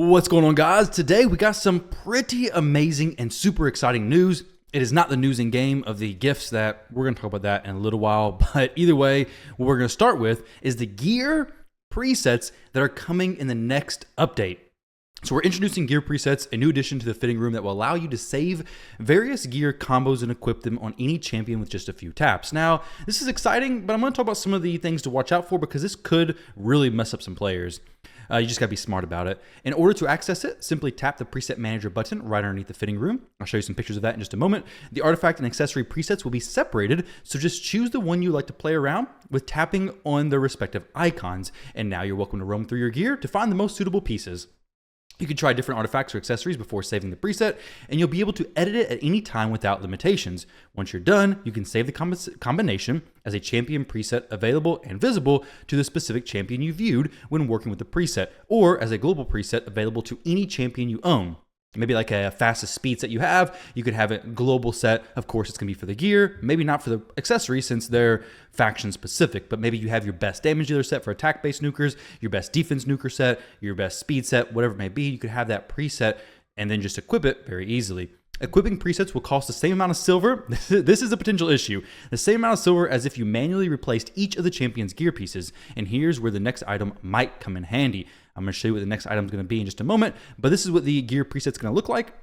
What's going on, guys? Today we got some pretty amazing and super exciting news. It is not the news in game of the gifts that we're going to talk about that in a little while, but either way, what we're going to start with is the gear presets that are coming in the next update. So we're introducing gear presets, a new addition to the fitting room that will allow you to save various gear combos and equip them on any champion with just a few taps. Now, this is exciting, but I'm going to talk about some of the things to watch out for because this could really mess up some players. You just got to be smart about it. In order to access it, simply tap the preset manager button right underneath the fitting room. I'll show you some pictures of that in just a moment. The artifact and accessory presets will be separated, so just choose the one you like to play around with tapping on the respective icons. And now you're welcome to roam through your gear to find the most suitable pieces. You can try different artifacts or accessories before saving the preset, and you'll be able to edit it at any time without limitations. Once you're done, you can save the combination as a champion preset available and visible to the specific champion you viewed when working with the preset, or as a global preset available to any champion you own. Maybe like a fastest speed set you have, you could have it global set. Of course, it's going to be for the gear, maybe not for the accessories since they're faction specific, but maybe you have your best damage dealer set for attack-based nukers, your best defense nuker set, your best speed set, whatever it may be. You could have that preset and then just equip it very easily. Equipping presets will cost the same amount of silver. This is a potential issue. The same amount of silver as if you manually replaced each of the champion's gear pieces. And here's where the next item might come in handy. I'm going to show you what the next item is going to be in just a moment, but this is what the gear preset's going to look like.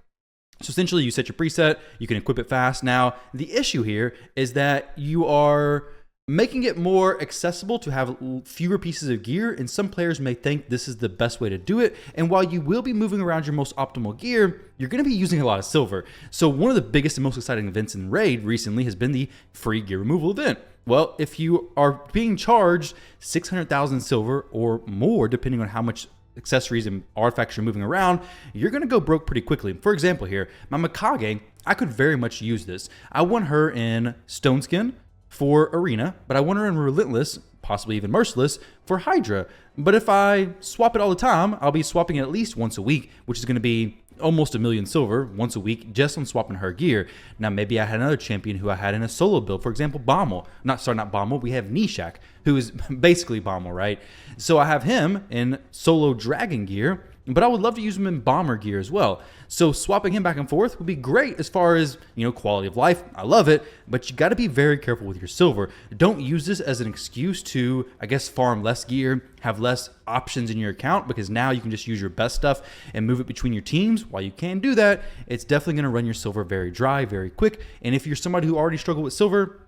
So essentially, you set your preset, you can equip it fast. Now, the issue here is that you are making it more accessible to have fewer pieces of gear, and some players may think this is the best way to do it. And while you will be moving around your most optimal gear, you're going to be using a lot of silver. So one of the biggest and most exciting events in Raid recently has been the free gear removal event. Well, if you are being charged 600,000 silver or more, depending on how much accessories and artifacts you're moving around, you're going to go broke pretty quickly. For example here, my Mikage, I could very much use this. I want her in Stone Skin for Arena, but I want her in Relentless, possibly even Merciless, for Hydra. But if I swap it all the time, I'll be swapping it at least once a week, which is going to be almost 1,000,000 silver once a week just on swapping her gear. Now, maybe I had another champion who I had in a solo build, for example, Bommel. Not Bommel, we have Nishak, who is basically Bommel, right? So I have him in solo dragon gear, but I would love to use him in bomber gear as well. So swapping him back and forth would be great as far as, quality of life. I love it, but you got to be very careful with your silver. Don't use this as an excuse to, farm less gear, have less options in your account, because now you can just use your best stuff and move it between your teams. While you can do that, it's definitely going to run your silver very dry, very quick. And if you're somebody who already struggled with silver,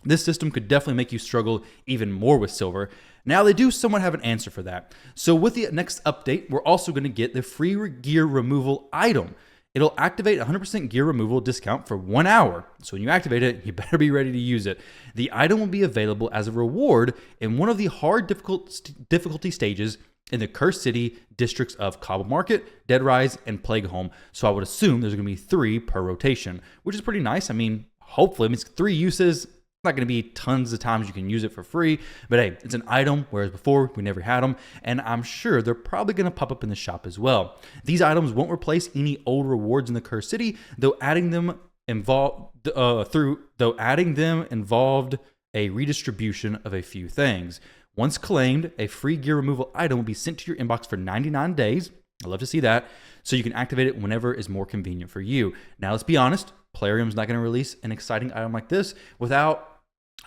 this system could definitely make you struggle even more with silver. Now, they do somewhat have an answer for that. So with the next update, we're also going to get the free gear removal item. It'll activate 100% gear removal discount for 1 hour. So when you activate it, you better be ready to use it. The item will be available as a reward in one of the hard difficulty stages in the Cursed City districts of Cobble Market, Dead Rise, and Plague Home. So I would assume there's going to be 3 per rotation, which is pretty nice. Hopefully, it's 3 uses. Not going to be tons of times you can use it for free, but hey, it's an item, whereas before we never had them, and I'm sure they're probably going to pop up in the shop as well. These items won't replace any old rewards in the Cursed City, though adding them involved a redistribution of a few things. Once claimed, a free gear removal item will be sent to your inbox for 99 days. I love to see that. So you can activate it whenever is more convenient for you. Now, let's be honest, Plarium's not going to release an exciting item like this without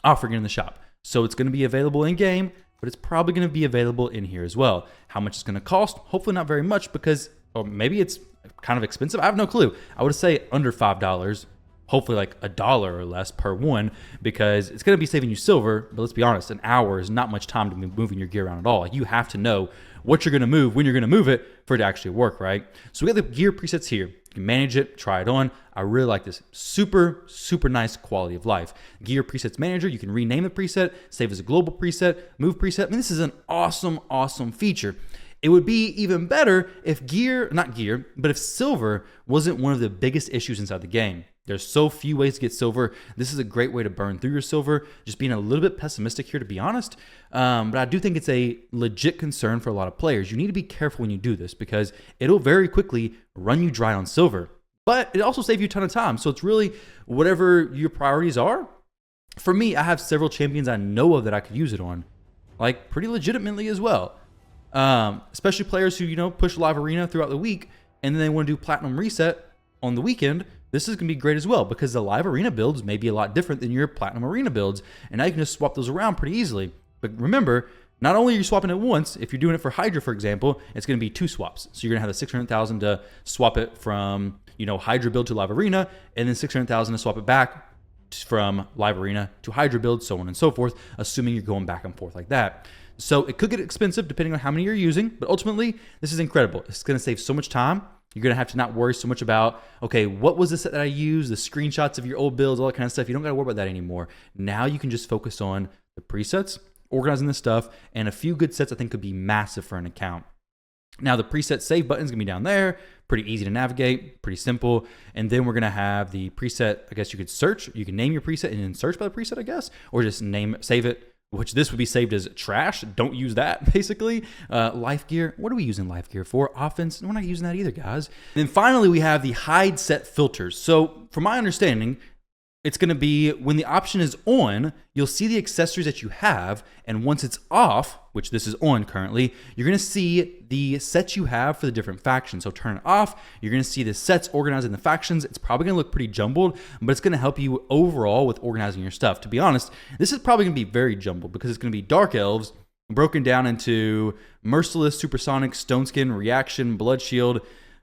offering it in the shop. So it's going to be available in game, but it's probably going to be available in here as well. How much it's going to cost? Hopefully not very much, because, or maybe it's kind of expensive. I have no clue. I would say under $5, hopefully like $1 or less per one, because it's going to be saving you silver. But let's be honest, an hour is not much time to be moving your gear around at all. You have to know what you're going to move, when you're going to move it for it to actually work, right? So we got the gear presets here. You can manage it, try it on. I really like this. Super, super nice quality of life. Gear presets manager, you can rename the preset, save as a global preset, move preset. This is an awesome, awesome feature. It would be even better if if silver wasn't one of the biggest issues inside the game. There's so few ways to get silver. This is a great way to burn through your silver. Just being a little bit pessimistic here, to be honest. But I do think it's a legit concern for a lot of players. You need to be careful when you do this, because it'll very quickly run you dry on silver. But it also saves you a ton of time. So it's really whatever your priorities are. For me, I have several champions I know of that I could use it on, like pretty legitimately as well. Especially players who, push live arena throughout the week and then they want to do platinum reset on the weekend. This is going to be great as well because the live arena builds may be a lot different than your platinum arena builds. And now you can just swap those around pretty easily. But remember, not only are you swapping it once, if you're doing it for Hydra, for example, it's going to be 2 swaps. So you're going to have the 600,000 to swap it from, Hydra build to live arena, and then 600,000 to swap it back from live arena to Hydra build, so on and so forth, assuming you're going back and forth like that. So it could get expensive depending on how many you're using, but ultimately, this is incredible. It's going to save so much time. You're going to have to not worry so much about, okay, what was the set that I used, the screenshots of your old builds, all that kind of stuff. You don't got to worry about that anymore. Now you can just focus on the presets, organizing this stuff, and a few good sets I think could be massive for an account. Now the preset save button is going to be down there, pretty easy to navigate, pretty simple. And then we're going to have the preset, I guess you could search, you can name your preset and then search by the preset, I guess, or just save it, which this would be saved as trash. Don't use that, basically. Life gear, what are we using life gear for? Offense, we're not using that either, guys. And then finally, we have the hide set filters. So from my understanding, it's going to be when the option is on, you'll see the accessories that you have. And once it's off, which this is on currently, you're going to see the sets you have for the different factions. So turn it off, you're going to see the sets organized in the factions. It's probably going to look pretty jumbled, but it's going to help you overall with organizing your stuff. To be honest, this is probably going to be very jumbled because it's going to be Dark Elves broken down into Merciless, Supersonic, Stone Skin, Reaction, Blood Shield,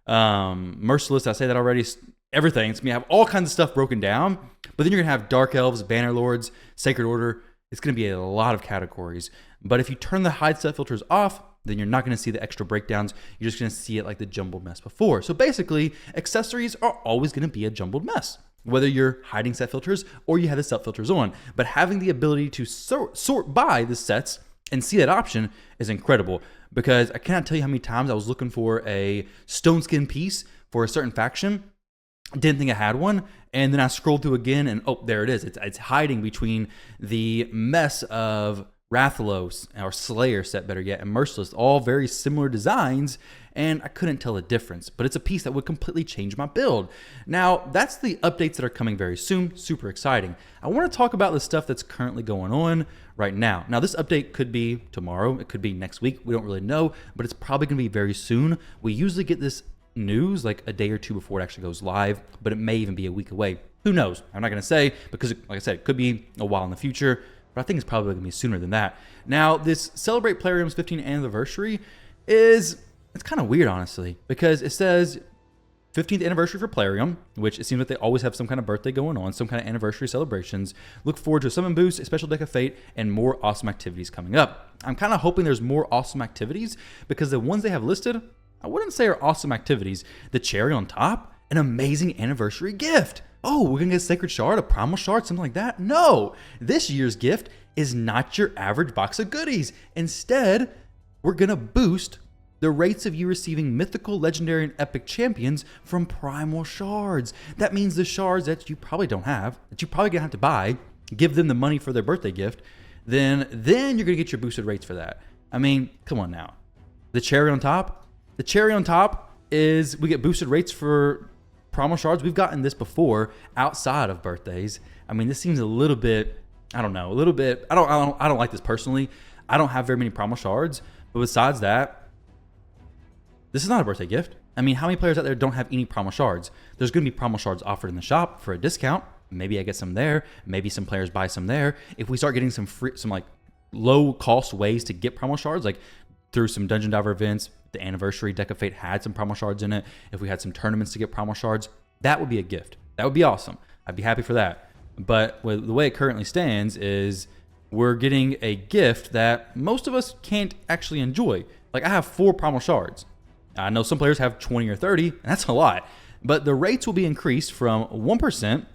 Merciless, I say that already, everything. It's going to have all kinds of stuff broken down, but then you're going to have Dark Elves, Banner Lords, Sacred Order. It's going to be a lot of categories. But if you turn the hide set filters off, then you're not going to see the extra breakdowns. You're just going to see it like the jumbled mess before. So basically, accessories are always going to be a jumbled mess, whether you're hiding set filters or you have the set filters on. But having the ability to sort by the sets and see that option is incredible, because I cannot tell you how many times I was looking for a stone skin piece for a certain faction, didn't think I had one, and then I scrolled through again and oh, there it is. It's hiding between the mess of Rathalos, or Slayer set better yet, and Merciless, all very similar designs, and I couldn't tell the difference, but it's a piece that would completely change my build. Now, that's the updates that are coming very soon, super exciting. I want to talk about the stuff that's currently going on right now. Now, this update could be tomorrow, it could be next week, we don't really know, but it's probably going to be very soon. We usually get this news like a day or two before it actually goes live, but it may even be a week away. Who knows? I'm not going to say because, like I said, it could be a while in the future, but I think it's probably going to be sooner than that. Now, this Celebrate Plarium's 15th anniversary it's kind of weird, honestly, because it says 15th anniversary for Plarium, which it seems like they always have some kind of birthday going on, some kind of anniversary celebrations. Look forward to a summon boost, a special deck of fate, and more awesome activities coming up. I'm kind of hoping there's more awesome activities because the ones they have listed, I wouldn't say are awesome activities. The cherry on top, an amazing anniversary gift. Oh, we're going to get a Sacred Shard, a Primal Shard, something like that? No, this year's gift is not your average box of goodies. Instead, we're going to boost the rates of you receiving mythical, legendary, and epic champions from Primal Shards. That means the shards that you probably don't have, that you're probably going to have to buy, give them the money for their birthday gift, then you're going to get your boosted rates for that. I mean, come on now. The cherry on top is we get boosted rates for Primal Shards. We've gotten this before outside of birthdays. I mean, this seems a little bit, I don't like this personally. I don't have very many Primal Shards, but besides that, this is not a birthday gift. I mean, how many players out there don't have any Primal Shards? There's going to be Primal Shards offered in the shop for a discount. Maybe I get some there. Maybe some players buy some there. If we start getting some like low cost ways to get Primal Shards, like through some Dungeon Diver events, the anniversary deck of fate had some Primal Shards in it. If we had some tournaments to get Primal Shards, that would be a gift. That would be awesome. I'd be happy for that. But the way it currently stands is we're getting a gift that most of us can't actually enjoy. Like I have 4 Primal Shards. I know some players have 20 or 30, and that's a lot. But the rates will be increased from 1%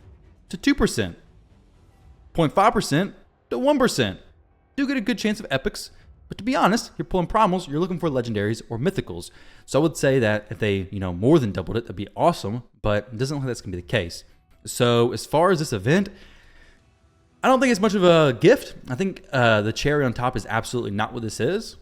to 2%, 0.5% to 1%. Do get a good chance of epics, but to be honest, you're pulling primals, you're looking for legendaries or mythicals. So I would say that if they, more than doubled it, that'd be awesome, but it doesn't look like that's gonna be the case. So as far as this event, I don't think it's much of a gift. I think the cherry on top is absolutely not what this is.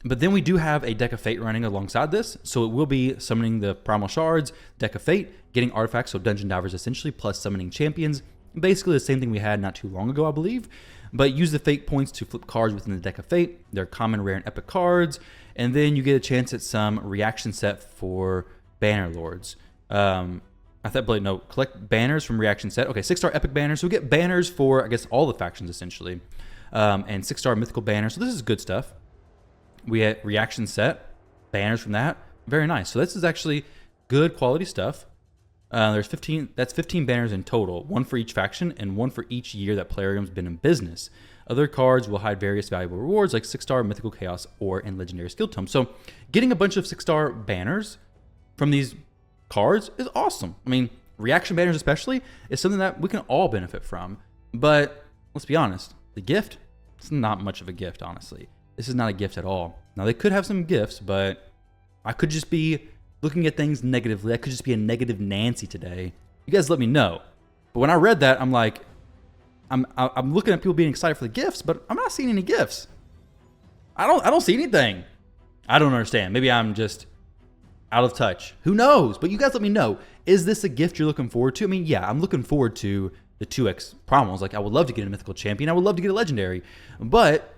But then we do have a deck of fate running alongside this. So it will be summoning the Primal Shards, deck of fate, getting artifacts, so Dungeon Divers essentially, plus summoning champions. Basically the same thing we had not too long ago, I believe. But use the fate points to flip cards within the deck of fate. They're common, rare, and epic cards. And then you get a chance at some reaction set for banner lords. I thought, no, collect banners from reaction set. Okay, 6-star epic banners. So we get banners for, I guess, all the factions essentially. And 6-star mythical banners. So this is good stuff. We get reaction set, banners from that. Very nice. So this is actually good quality stuff. There's 15. That's 15 banners in total, one for each faction and one for each year that Plarium's been in business. Other cards will hide various valuable rewards like 6-star mythical chaos or in legendary skill tome. So getting a bunch of 6-star banners from these cards is awesome. I mean, reaction banners especially is something that we can all benefit from. But let's be honest, the gift, it's not much of a gift, honestly. This is not a gift at all. Now, they could have some gifts, but I could just be looking at things negatively. I could just be a negative Nancy today. You guys let me know. But when I read that, I'm like, I'm looking at people being excited for the gifts, but I'm not seeing any gifts. I don't see anything. I don't understand. Maybe I'm just out of touch. Who knows? But you guys let me know. Is this a gift you're looking forward to? I mean, yeah, I'm looking forward to the 2x promos. Like, I would love to get a mythical champion. I would love to get a legendary. But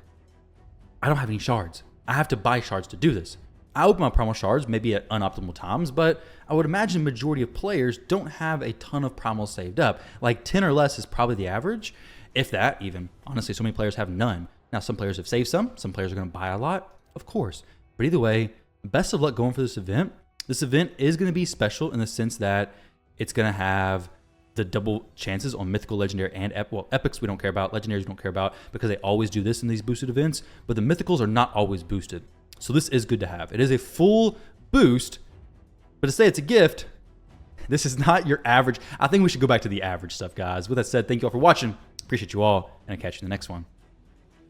I don't have any shards. I have to buy shards to do this. I open my promo shards maybe at unoptimal times, but I would imagine the majority of players don't have a ton of promos saved up. Like 10 or less is probably the average, if that even. Honestly, so many players have none. Now, some players have saved some players are going to buy a lot, of course. But either way, best of luck going for this event. This event is going to be special in the sense that it's going to have the double chances on mythical, legendary, and epics we don't care about, legendaries we don't care about, because they always do this in these boosted events, but the mythicals are not always boosted. So this is good to have. It is a full boost, but to say it's a gift, this is not your average. I think we should go back to the average stuff, guys. With that said, thank you all for watching. Appreciate you all, and I'll catch you in the next one.